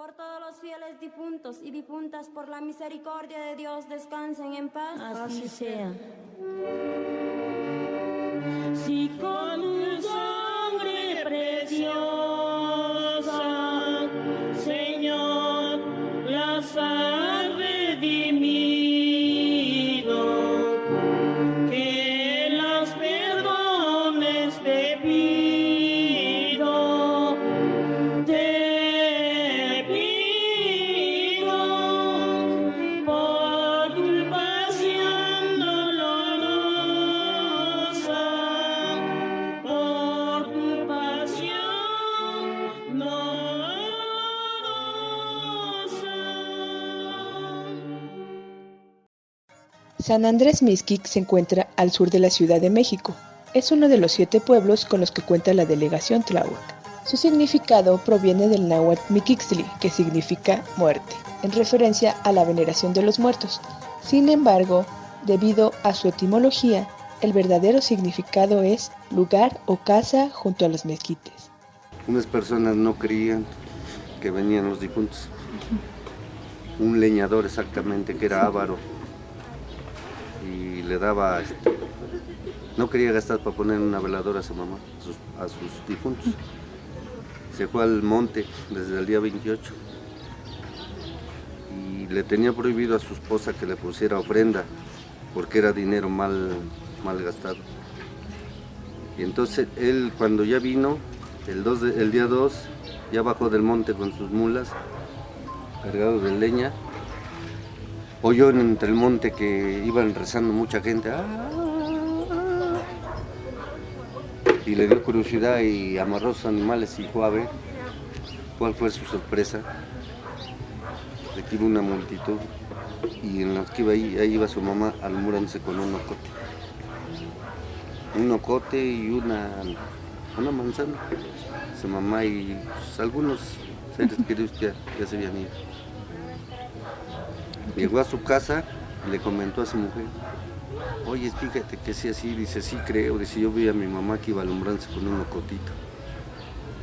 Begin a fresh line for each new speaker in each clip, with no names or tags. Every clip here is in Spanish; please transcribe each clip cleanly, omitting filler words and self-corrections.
Por todos los fieles difuntos y difuntas, por la misericordia de Dios, descansen en paz.
Así sea. Si con tu sangre preciosa, Señor, las has redimido, que las perdones te pido, te pido, por tu pasión dolorosa, por tu pasión dolorosa.
San Andrés Mixquic se encuentra al sur de la Ciudad de México. Es uno de los 7 pueblos con los que cuenta la delegación Tláhuac. Su significado proviene del náhuatl Miquixtli, que significa muerte, en referencia a la veneración de los muertos. Sin embargo, debido a su etimología, el verdadero significado es lugar o casa junto a los mezquites.
Unas personas no creían que venían los difuntos. Un leñador exactamente, que era avaro, y le daba, no quería gastar para poner una veladora a su mamá, a sus difuntos. Se fue al monte desde el día 28 y le tenía prohibido a su esposa que le pusiera ofrenda porque era dinero mal gastado. Y entonces él, cuando ya vino, el día 2, ya bajó del monte con sus mulas, cargado de leña, oyó entre el monte que iban rezando mucha gente, y le dio curiosidad y amarró sus animales y fue a ver cuál fue su sorpresa, de que iba una multitud y en los que iba ahí iba su mamá alumbrándose con un ocote y una manzana. Su mamá y algunos seres queridos que ya se habían ido. Llegó a su casa y le comentó a su mujer: oye, fíjate que sí, así, dice, sí creo, dice, yo vi a mi mamá que iba alumbrándose con un ocotito.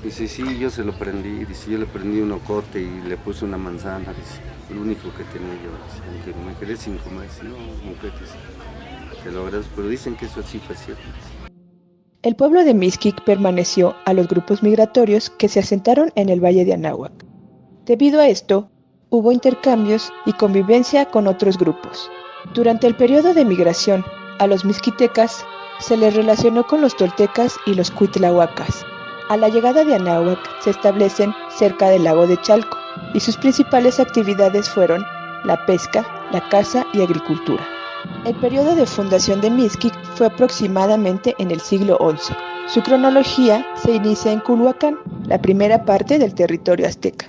Dice, sí, yo se lo prendí, dice, yo le prendí un ocote y le puse una manzana, dice, lo único que tenía yo, dice, aunque me quedé sin comer, dice, no, mujer, dice, te lo agradezco, pero dicen que eso sí fue cierto.
El pueblo de Mixquic permaneció a los grupos migratorios que se asentaron en el Valle de Anáhuac. Debido a esto, hubo intercambios y convivencia con otros grupos. Durante el periodo de migración, a los mixquitecas se les relacionó con los toltecas y los cuitlahuacas. A la llegada de Anáhuac se establecen cerca del lago de Chalco y sus principales actividades fueron la pesca, la caza y agricultura. El periodo de fundación de Mixquic fue aproximadamente en el siglo XI. Su cronología se inicia en Culhuacán, la primera parte del territorio azteca.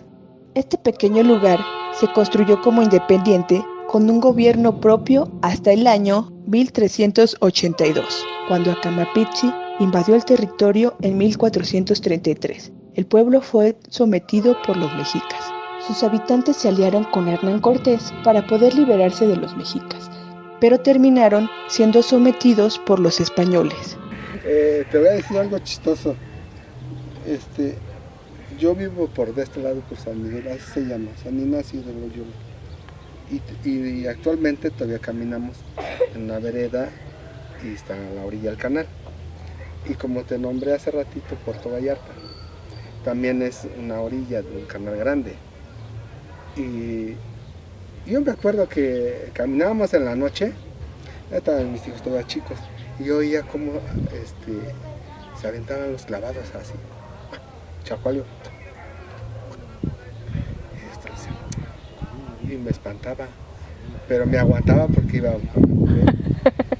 Este pequeño lugar se construyó como independiente con un gobierno propio hasta el año 1382, cuando Acamapitzin invadió el territorio en 1433. El pueblo fue sometido por los mexicas. Sus habitantes se aliaron con Hernán Cortés para poder liberarse de los mexicas, pero terminaron siendo sometidos por los españoles.
Te voy a decir algo chistoso. Yo vivo por de este lado, por San Miguel, así se llama, San Ignacio de Loyola. Y actualmente todavía caminamos en la vereda y está a la orilla del canal. Y como te nombré hace ratito, Puerto Vallarta, también es una orilla del canal grande. Y yo me acuerdo que caminábamos en la noche, ya estaban mis hijos todavía chicos, y yo oía como se aventaban los clavados así, chacualio. Y me espantaba, pero me aguantaba porque iba con mi mujer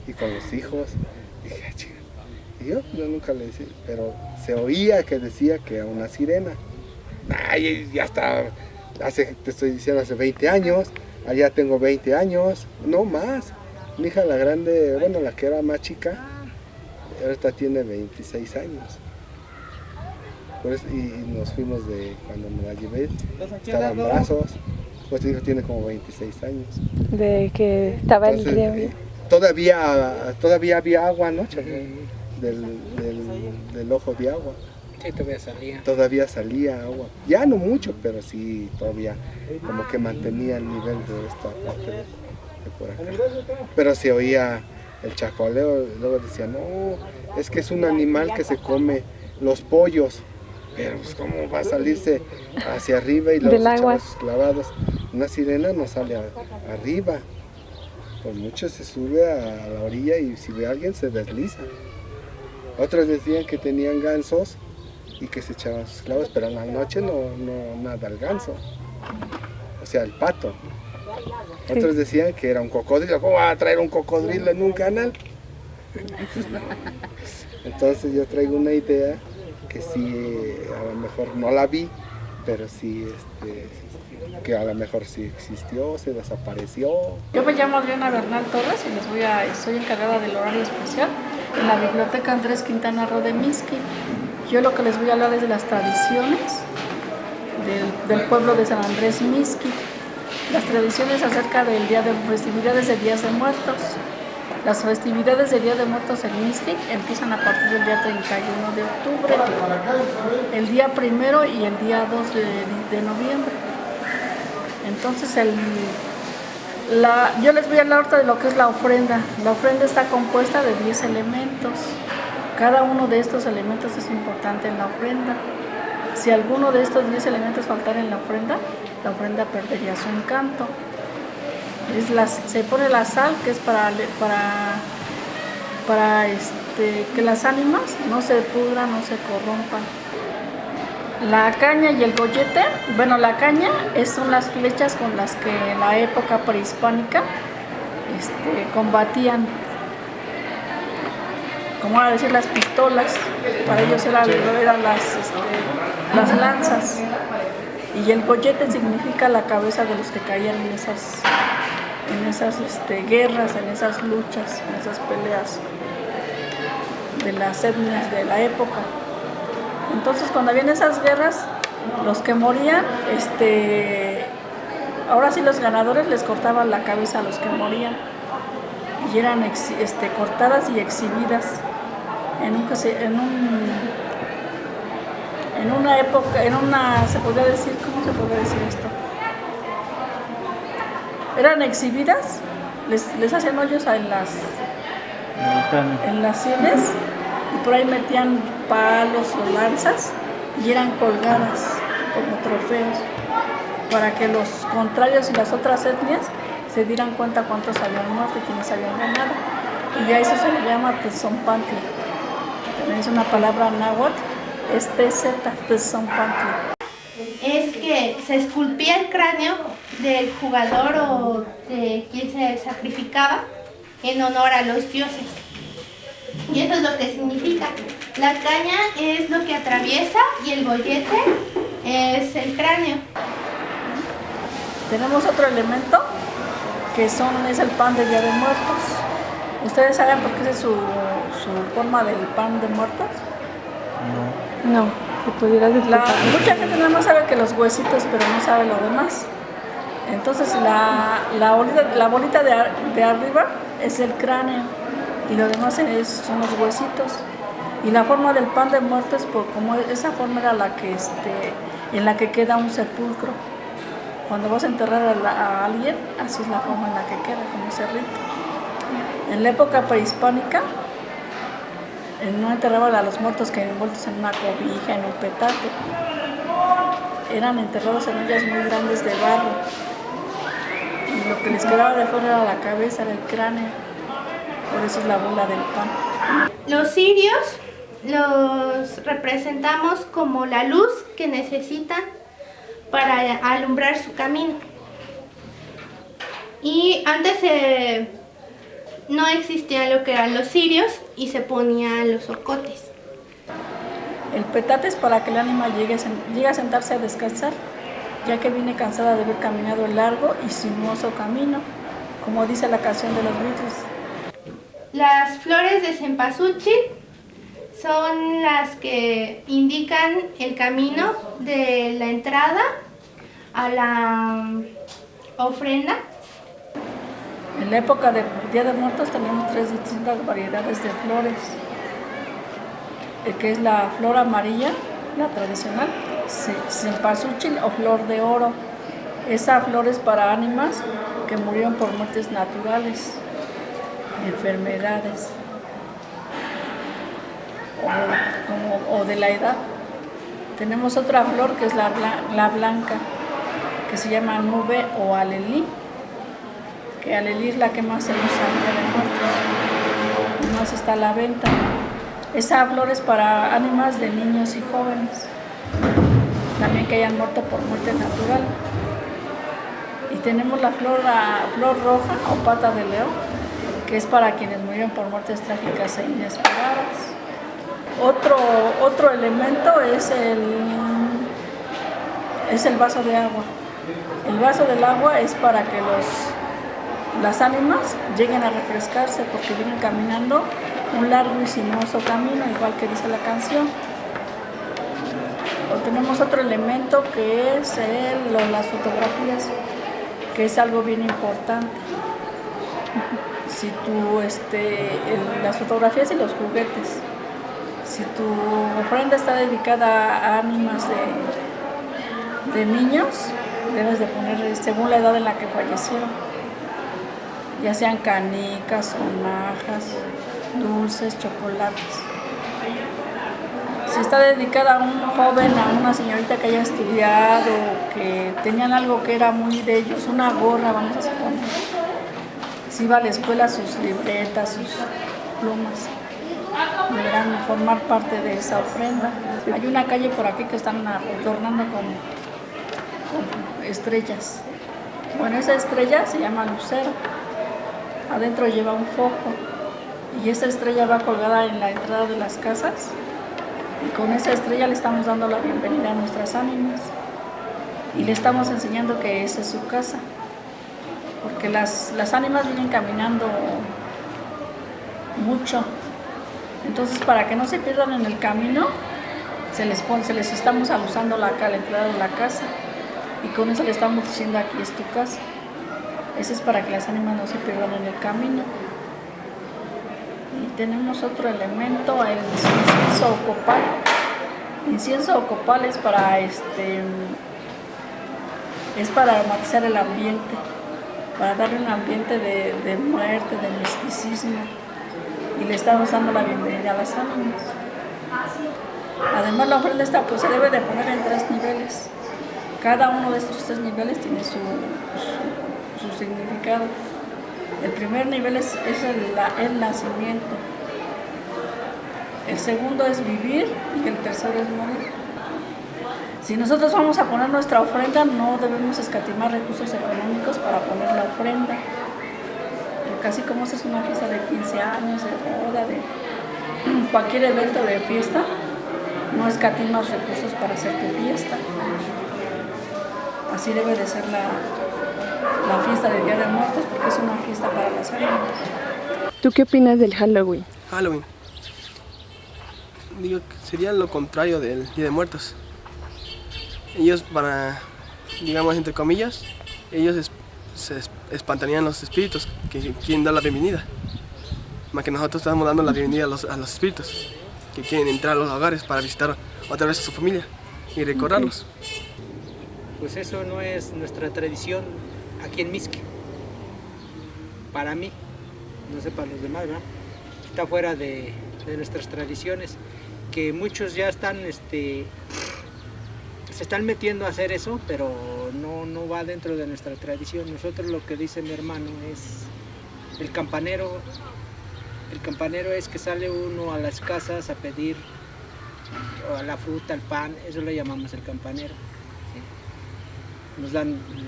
y con los hijos. Y dije, chica. Y yo nunca le decía, pero se oía que decía que era una sirena. Ay, ya está, te estoy diciendo, hace 20 años, allá tengo 20 años, no más. Mi hija la grande, bueno, la que era más chica, ahorita tiene 26 años. Pues, y nos fuimos de cuando me la llevé, estaba en brazos. Pues hijo tiene como 26 años.
De que estaba el río.
Todavía había agua anoche, del ojo de agua.
Sí, todavía salía.
Todavía salía agua. Ya no mucho, pero sí todavía como que mantenía el nivel de esta parte de por acá. Pero se oía el chacoleo, luego decía, no, es que es un animal que se come los pollos. Pero pues cómo va a salirse hacia arriba y luego
Del
se
agua.
echaba sus clavados. Una sirena no sale arriba. Por mucho se sube a la orilla y si ve a alguien se desliza. Otros decían que tenían gansos y que se echaban sus clavos, pero en la noche no nada el ganso. O sea, el pato. Otros decían que era un cocodrilo. ¿Cómo va a traer un cocodrilo en un canal? Entonces yo traigo una idea que sí, a lo mejor no la vi, pero sí, que a lo mejor sí existió, se desapareció.
Yo me llamo Adriana Bernal Torres y soy encargada del horario especial en la Biblioteca Andrés Quintana Roo de Mixquic. Yo lo que les voy a hablar es de las tradiciones del pueblo de San Andrés Mixquic, las tradiciones acerca del día de festividades de Días de Muertos. Las festividades de Día de Muertos en Mixquic empiezan a partir del día 31 de octubre, el día 1 y el día 2 de noviembre. Entonces yo les voy a hablar ahorita de lo que es la ofrenda. La ofrenda está compuesta de 10 elementos. Cada uno de estos elementos es importante en la ofrenda. Si alguno de estos 10 elementos faltara en la ofrenda perdería su encanto. Se pone la sal, que es para que las ánimas no se pudran, no se corrompan. La caña y el gollete, bueno, la caña son las flechas con las que en la época prehispánica combatían, como a decir, las pistolas. Para ellos eran las lanzas. Y el gollete significa la cabeza de los que caían en esas guerras, en esas luchas, en esas peleas de las etnias de la época. Entonces, cuando habían esas guerras, los que morían, ahora sí los ganadores les cortaban la cabeza a los que morían y eran cortadas y exhibidas en una época, se podría decir, ¿cómo se podría decir esto? Eran exhibidas, les hacían hoyos en las sienes y por ahí metían palos o lanzas y eran colgadas como trofeos para que los contrarios y las otras etnias se dieran cuenta cuántos habían muerto y quiénes habían ganado. Y a eso se le llama Tzompantli. También es una palabra náhuatl, es Tzompantli.
Es que se esculpía el cráneo del jugador o de quien se sacrificaba en honor a los dioses. Y eso es lo que significa. La caña es lo que atraviesa y el gollete es el cráneo.
Tenemos otro elemento que es el pan de Día de Muertos. ¿Ustedes saben por qué es su forma del pan de muertos?
No, si pudieras explicar.
Mucha gente nada más sabe que los huesitos, pero no sabe lo demás. Entonces la bolita de arriba es el cráneo y lo demás son los huesitos. Y la forma del pan de muertos, como esa forma era en la que queda un sepulcro. Cuando vas a enterrar a alguien, así es la forma en la que queda, como cerrito. En la época prehispánica, no enterraban a los muertos que envueltos en una cobija, en un petate. Eran enterrados en ollas muy grandes de barro. Y lo que les quedaba de fuera era la cabeza, era el cráneo. Por eso es la bola del pan.
Los cirios los representamos como la luz que necesitan para alumbrar su camino. Y antes no existían lo que eran los cirios y se ponían los ocotes.
El petate es para que el ánima llegue a sentarse a descansar, ya que viene cansada de haber caminado el largo y sinuoso camino, como dice la canción de los Beatles.
Las flores de cempasúchil son las que indican el camino de la entrada a la ofrenda.
En la época de Día de Muertos tenemos 3 distintas variedades de flores, que es la flor amarilla, la tradicional, cempasúchil o flor de oro. Esa flor es para ánimas que murieron por muertes naturales, enfermedades o de la edad. Tenemos otra flor que es la blanca, que se llama nube o alelí, que alelí es la que más se usa en Día de Muertos, más está a la venta. Esa flor es para ánimas de niños y jóvenes, también que hayan muerto por muerte natural. Y tenemos la flor roja o pata de león, que es para quienes murieron por muertes trágicas e inesperadas. Otro elemento es el vaso de agua. El vaso del agua es para que las ánimas lleguen a refrescarse porque vienen caminando un largo y sinuoso camino, igual que dice la canción. O tenemos otro elemento que es las fotografías, que es algo bien importante. Si las fotografías y los juguetes. Si tu ofrenda está dedicada a ánimas de niños, debes de poner según la edad en la que fallecieron, ya sean canicas, sonajas, dulces, chocolates. Si está dedicada a un joven, a una señorita que haya estudiado, que tenían algo que era muy de ellos, una gorra, vamos a suponer. Si iba a la escuela, sus libretas, sus plumas deberán formar parte de esa ofrenda. Hay una calle por aquí que están adornando con estrellas. Bueno, esa estrella se llama lucero. Adentro lleva un foco y esa estrella va colgada en la entrada de las casas. Y con esa estrella le estamos dando la bienvenida a nuestras ánimas y le estamos enseñando que esa es su casa. Porque las ánimas vienen caminando mucho. Entonces, para que no se pierdan en el camino, se les estamos alusando la entrada de la casa y con eso le estamos diciendo aquí es tu casa. Ese es para que las ánimas no se pierdan en el camino. Y tenemos otro elemento, el incienso o copal. Incienso o copal es para aromatizar el ambiente, para darle un ambiente de muerte, de misticismo. Y le estamos dando la bienvenida a las ánimas. Además, la ofrenda se debe de poner en 3 niveles. Cada uno de estos 3 niveles tiene su significado. El primer nivel es el nacimiento. El segundo es vivir y el tercero es morir. Si nosotros vamos a poner nuestra ofrenda, no debemos escatimar recursos económicos para poner la ofrenda. Casi como si es una fiesta de 15 años, de boda, de cualquier evento de fiesta, no escatimas recursos para hacer tu fiesta. Así debe de ser la fiesta de Día de Muertos, porque es una fiesta para las ánimas.
¿Tú qué opinas del Halloween?
Halloween. Digo que sería lo contrario del Día de Muertos. Ellos digamos entre comillas, ellos se espantarían los espíritus que quieren dar la bienvenida. Más que nosotros estamos dando la bienvenida a los espíritus que quieren entrar a los hogares para visitar otra vez a su familia y recordarlos.
Pues eso no es nuestra tradición aquí en Mixquic. Para mí, no sé para los demás, ¿verdad? Está fuera de nuestras tradiciones, que muchos ya están se están metiendo a hacer eso, pero no va dentro de nuestra tradición. Nosotros lo que dice mi hermano es el campanero. El campanero es que sale uno a las casas a pedir la fruta, el pan, eso lo llamamos el campanero. ¿Sí?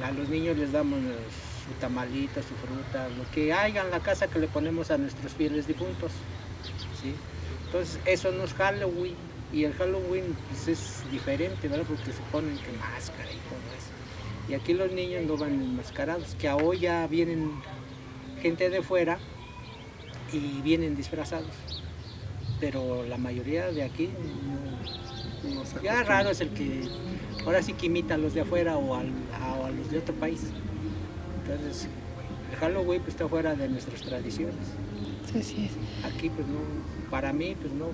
A los niños les damos su tamalito, su fruta, lo que haya en la casa que le ponemos a nuestros fieles difuntos. ¿Sí? Entonces eso no es Halloween. Y el Halloween pues, es diferente, ¿verdad? Porque se ponen que máscara y todo eso. Y aquí los niños no van enmascarados, que hoy ya vienen gente de fuera y vienen disfrazados. Pero la mayoría de aquí no ya raro es el que ahora sí que imita a los de afuera o a los de otro país. Entonces el Halloween pues, está fuera de nuestras tradiciones.
Así es.
Aquí pues no, para mí pues no.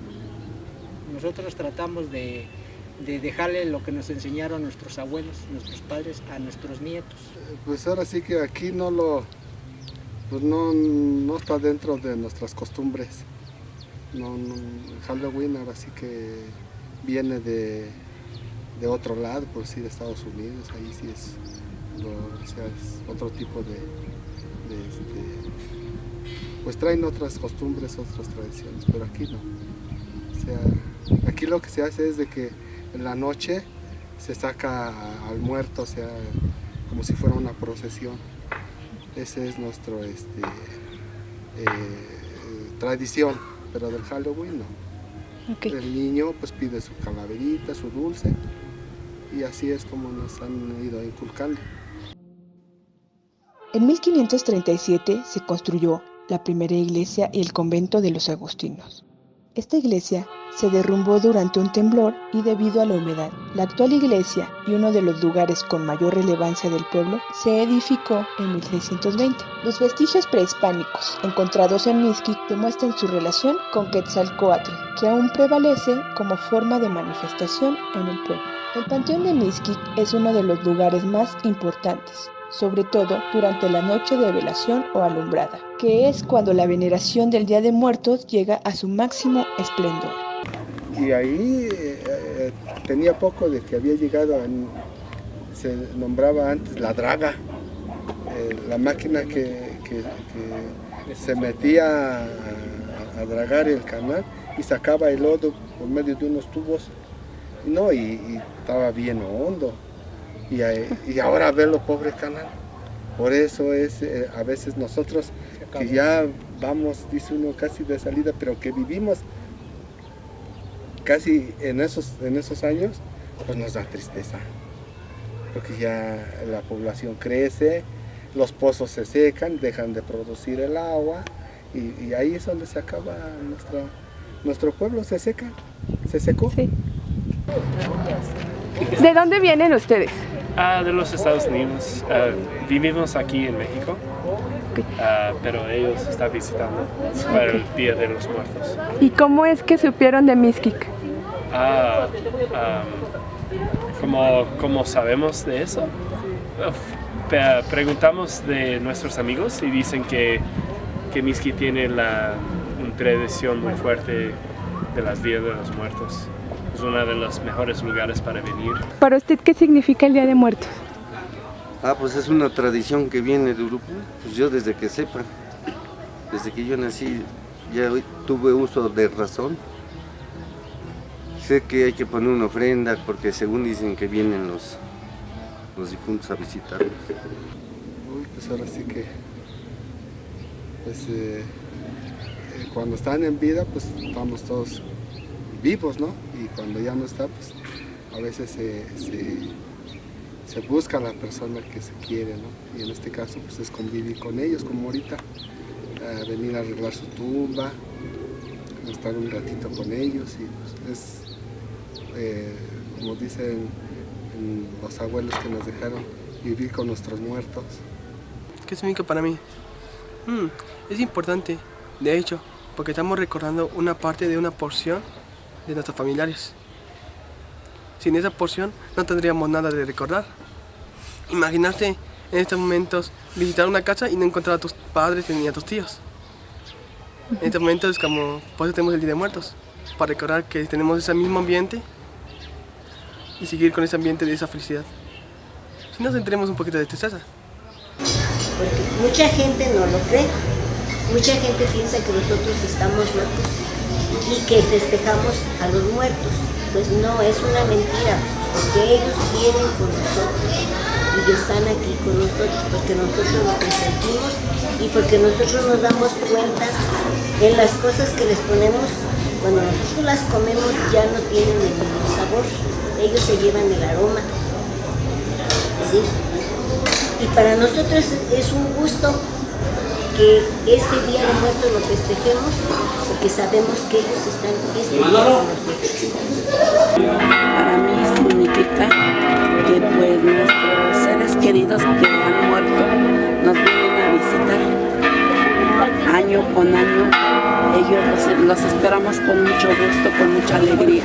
Nosotros tratamos de de dejarle lo que nos enseñaron nuestros abuelos, nuestros padres, a nuestros nietos.
Pues ahora sí que aquí no está dentro de nuestras costumbres. Halloween ahora sí que viene de otro lado, por decir Estados Unidos, ahí sí es otro tipo pues traen otras costumbres, otras tradiciones, pero aquí no. O sea, aquí lo que se hace es de que en la noche se saca al muerto, o sea, como si fuera una procesión. Ese es nuestro tradición, pero del Halloween no.
Okay.
El niño pues pide su calaverita, su dulce, y así es como nos han ido inculcando.
En 1537 se construyó la primera iglesia y el convento de los agustinos. Esta iglesia se derrumbó durante un temblor y debido a la humedad. La actual iglesia y uno de los lugares con mayor relevancia del pueblo se edificó en 1620. Los vestigios prehispánicos encontrados en Mixquic demuestran su relación con Quetzalcóatl, que aún prevalece como forma de manifestación en el pueblo. El Panteón de Mixquic es uno de los lugares más importantes, sobre todo durante la noche de velación o alumbrada, que es cuando la veneración del Día de Muertos llega a su máximo esplendor.
Y ahí tenía poco de que había llegado, se nombraba antes la draga, la máquina que se metía a dragar el canal y sacaba el lodo por medio de unos tubos, y estaba bien hondo. Y ahora verlo, pobre canal. Por eso es a veces nosotros que ya vamos, dice uno, casi de salida, pero que vivimos casi en esos años, pues nos da tristeza. Porque ya la población crece, los pozos se secan, dejan de producir el agua, y ahí es donde se acaba nuestro pueblo, se secó.
Sí. ¿De dónde vienen ustedes?
De los Estados Unidos. Vivimos aquí en México, pero ellos están visitando para el Día de los Muertos.
¿Y cómo es que supieron de Mixquic?
¿Cómo sabemos de eso? Preguntamos de nuestros amigos y dicen que Mixquic tiene una tradición muy fuerte de las Días de los Muertos. Es uno de los mejores lugares para venir.
¿Para usted qué significa el Día de Muertos?
Pues es una tradición que viene de Uruguay. Pues yo desde que sepa, desde que yo nací, ya tuve uso de razón. Sé que hay que poner una ofrenda porque según dicen que vienen los difuntos a visitarnos.
Pues ahora sí que, cuando están en vida, pues estamos todos vivos, ¿no? Y cuando ya no está, pues a veces se busca a la persona que se quiere, ¿no? Y en este caso, pues es convivir con ellos, como ahorita, venir a arreglar su tumba, estar un ratito con ellos, y pues como dicen los abuelos que nos dejaron, vivir con nuestros muertos.
¿Qué significa para mí? Es importante, de hecho, porque estamos recordando una parte de una porción de nuestros familiares. Sin esa porción no tendríamos nada de recordar. Imagínate en estos momentos visitar una casa y no encontrar a tus padres ni a tus tíos. En estos momentos es como, por eso tenemos el Día de Muertos, para recordar que tenemos ese mismo ambiente y seguir con ese ambiente de esa felicidad. Si no, sentiremos un poquito de tristeza.
Porque mucha gente no lo cree, mucha gente piensa que nosotros estamos muertos y que festejamos a los muertos. Pues no, es una mentira, porque ellos vienen con nosotros y están aquí con nosotros porque nosotros lo presentimos y porque nosotros nos damos cuenta en las cosas que les ponemos. Cuando nosotros las comemos ya no tienen el mismo sabor, ellos se llevan el aroma, ¿sí? Y para nosotros es un gusto que este Día de Muertos lo festejemos, porque sabemos que ellos están con nosotros.
Para mí significa que pues nuestros seres queridos que han muerto nos vienen a visitar año con año. Ellos los esperamos con mucho gusto, con mucha alegría.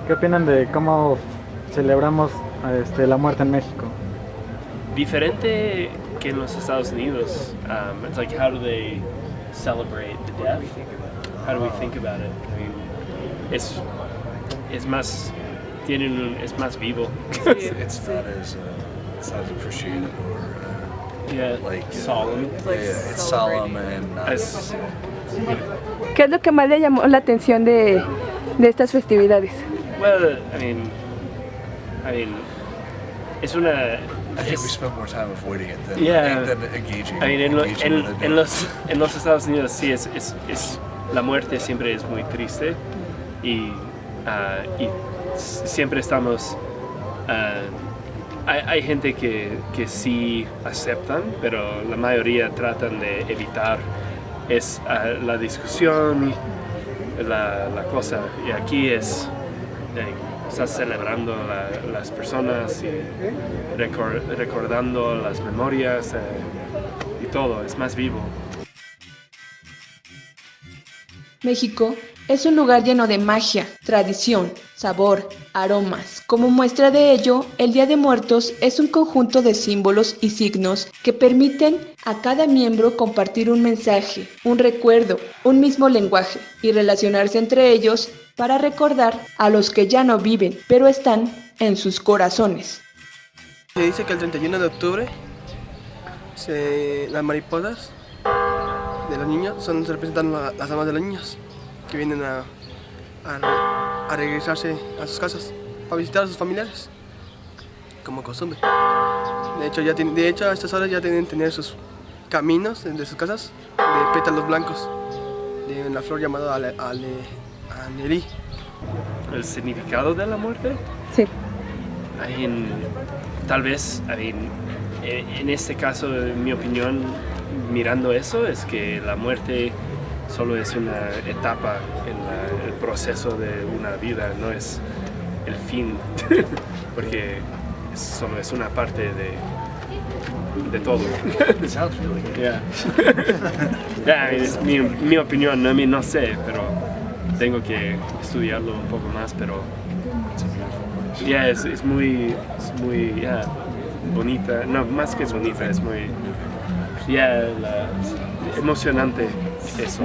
¿Qué opinan de cómo celebramos la muerte en México?
Diferente que en los Estados Unidos. It's like, how do they celebrate the death? How do we think about it? I mean, es más, es más vivo.
It's not as appreciated or like
solemn.
It's solemn and not
¿Qué es lo que más le llamó la atención de estas festividades?
Well, I mean, es una.
I think we spend more time avoiding it than engaging.
I mean,
engaging with it.
en los Estados Unidos sí es la muerte siempre es muy triste y siempre estamos. Hay gente que sí aceptan, pero la mayoría tratan de evitar la discusión, la cosa. Y aquí estás celebrando las personas y recordando las memorias y todo, es más vivo.
México es un lugar lleno de magia, tradición, sabor, aromas. Como muestra de ello, el Día de Muertos es un conjunto de símbolos y signos que permiten a cada miembro compartir un mensaje, un recuerdo, un mismo lenguaje y relacionarse entre ellos para recordar a los que ya no viven, pero están en sus corazones.
Se dice que el 31 de octubre las mariposas de los niños representan las almas de los niños que vienen a regresarse a sus casas para visitar a sus familiares, como costumbre. De hecho a estas horas ya tienen que tener sus caminos de sus casas de pétalos blancos de una flor llamada Anerí.
¿El significado de la muerte?
Sí.
Tal vez, en este caso, en mi opinión, mirando eso, es que la muerte solo es una etapa en el proceso de una vida, no es el fin, porque solo es una parte de todo. Es mi opinión, no sé, pero tengo que estudiarlo un poco más, pero es muy bonita, no, más que bonita, es muy emocionante eso,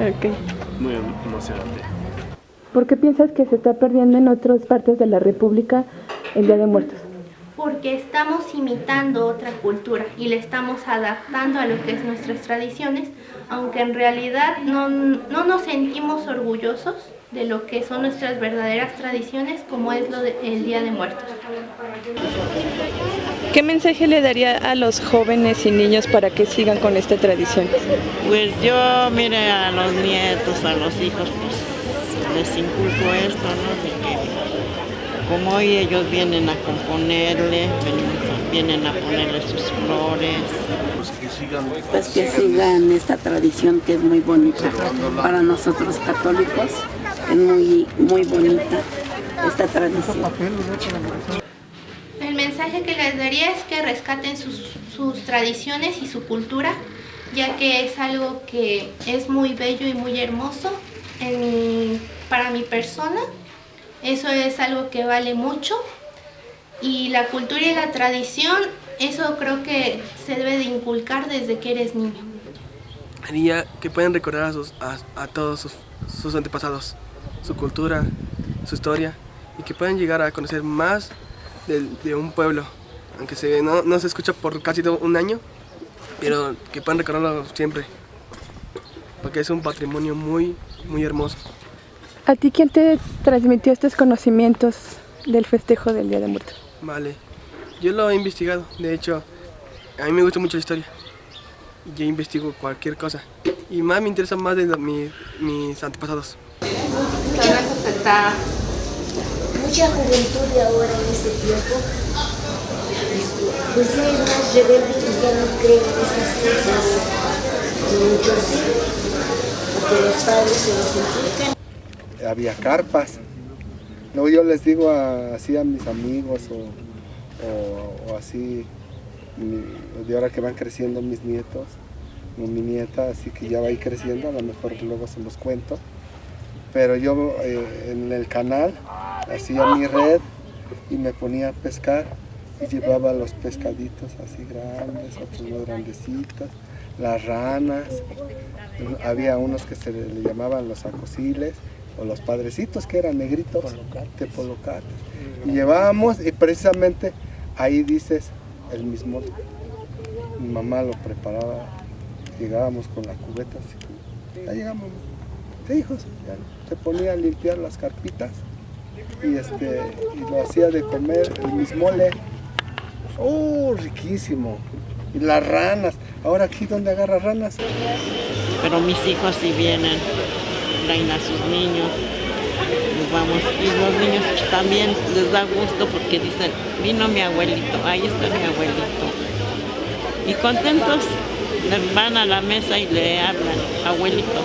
muy emocionante.
¿Por qué piensas que se está perdiendo en otras partes de la República el Día de Muertos?
Porque estamos imitando otra cultura y le estamos adaptando a lo que es nuestras tradiciones, aunque en realidad no nos sentimos orgullosos de lo que son nuestras verdaderas tradiciones, como es el Día de Muertos.
¿Qué mensaje le daría a los jóvenes y niños para que sigan con esta tradición?
Pues yo, mire, a los nietos, a los hijos, pues les inculco esto, ¿no? De que como hoy ellos vienen a componerle, vienen a ponerle sus flores.
Pues que sigan esta tradición que es muy bonita. Para nosotros católicos es muy, muy bonita esta tradición.
El mensaje que les daría es que rescaten sus tradiciones y su cultura, ya que es algo que es muy bello y muy hermoso. Para mi persona, eso es algo que vale mucho. Y la cultura y la tradición, eso creo que se debe de inculcar desde que eres niño.
Haría que puedan recordar a todos sus antepasados, su cultura, su historia, y que puedan llegar a conocer más de un pueblo, aunque no se escucha por casi un año, pero que puedan recordarlo siempre, porque es un patrimonio muy, muy hermoso.
¿A ti quién te transmitió estos conocimientos del festejo del Día de Muertos?
Vale, yo lo he investigado, de hecho, a mí me gusta mucho la historia, y yo investigo cualquier cosa, y más me interesa más de mis antepasados.
Mucha juventud de ahora en este tiempo, pues ya es más rebelde y ya no creen en estas cosas. Muchos sí, porque los padres se los inculcan.
Había carpas. Luego yo les digo así a mis amigos o así, de ahora que van creciendo mis nietos, o mi nieta, así que ya va a ir creciendo, a lo mejor luego se los cuento. Pero yo en el canal hacía mi red y me ponía a pescar y llevaba los pescaditos así grandes, otros más grandecitos, las ranas, había unos que se le llamaban los acosiles o los padrecitos que eran negritos, tepolocates. Y llevábamos y precisamente ahí dices el mismo. Mi mamá lo preparaba, llegábamos con la cubeta así, ya llegamos, ¿qué hijos? Ya se ponía a limpiar las carpitas y lo hacía de comer el mismole. Riquísimo. Y las ranas, ahora aquí donde agarra ranas.
Pero mis hijos sí vienen, traen a sus niños, nos vamos, y los niños también les da gusto porque dicen, vino mi abuelito, ahí está mi abuelito. Y contentos van a la mesa y le hablan, abuelito,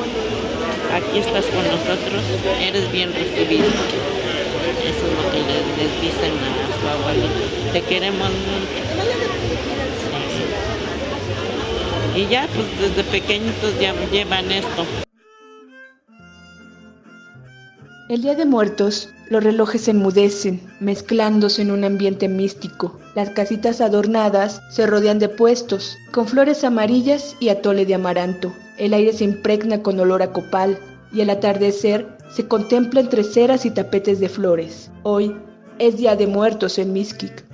aquí estás con nosotros, eres bien recibido. Eso es lo que les dicen a su abuelito, te queremos mucho. Y ya, pues desde pequeñitos ya llevan esto.
El Día de Muertos, los relojes se enmudecen, mezclándose en un ambiente místico. Las casitas adornadas se rodean de puestos, con flores amarillas y atole de amaranto. El aire se impregna con olor a copal, y al atardecer se contempla entre ceras y tapetes de flores. Hoy es Día de Muertos en Mixquic.